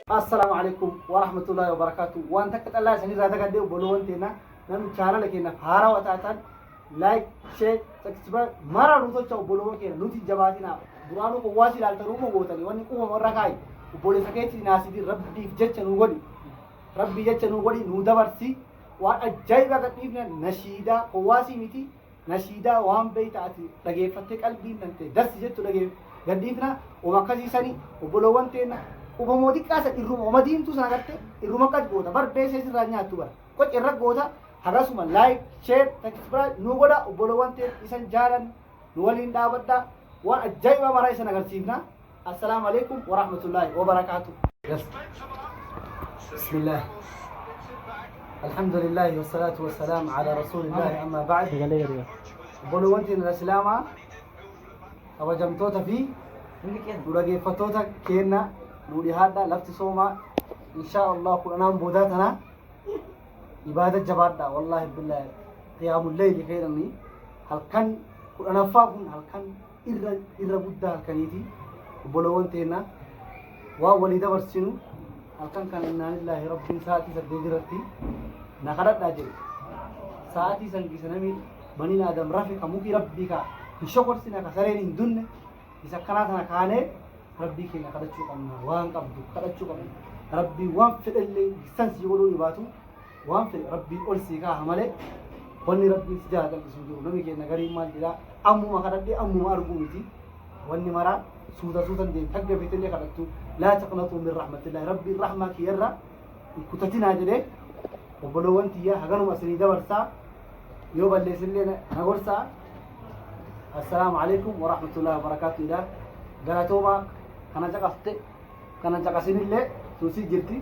السلام عليكم ورحمة الله وبركاته. وأنت كتلا سني زاد قديه وبلون تينا نم channel كنا هارا وتعتن like share subscribe مرة نوتو تشاو بلون كنا نوتي جباتنا درانو كواسي لالتا رومو غوتاني واني كوما مرة كاي وبولي سكيتي ناسي دي ربي جتش نوغودي ربي جتش نوغودي نودبرسي وأجايبا كتيبنا نشيدا كواسي ميتي نشيدا وان بيتاتي لغي فتك قلبي ننتي درس جتو لغي قديفنا وما كسي سني وبلون تينا Ubamodi kasa iruma omadin tu sanagarte iruma kat gota bar base si ranya tu bar ko irrak gota haga suma like share subscribe nu goda ubolowante isan jalan nuwalin dabadda wa ajayba mara isan agartina. Assalamu alaikum wa rahmatullahi wa barakatuh. Yes. Bismillah. Alhamdulillah wassalatu wassalam ala rasulillah amma ba'd. Ubolowante na islama awajamtota fi durage fatota kenna nuri hada lafti soma inshallah Qur'an bodatana ibadat jabada wallahi billahi qiyamul layl khairani halkan Qur'an faaqun halkan irra budda halkaniti bolowantena wa walida barsinu halkan kan inna lillahi rabbil saati saddirati na khadada je saati sangi sanami bani adam rafiqa muki rabbika shukr sina kasareni dunne isa kanata kane ربي كنا قد شوقنا وان قد شوقنا ربي وان في اللي سنس يقولوا يباتوا وان في ربي أرسيكا همله وني ربي سجاد السجود نبي كنا غريب ما جلا أمو ما قدرتي أمو ما أرجومتي وني مرا سودا دين تجا في تلي قدرتو لا تقنطوا من رحمة الله ربي الرحمة كيرا كتتنا جده وبلو أنت يا هجنوا مسنيدا ورسا يوم اللي سلنا نورسا. السلام عليكم ورحمة الله وبركاته. إلى قراتوما kana caqaste kana caqasinille suusi jirti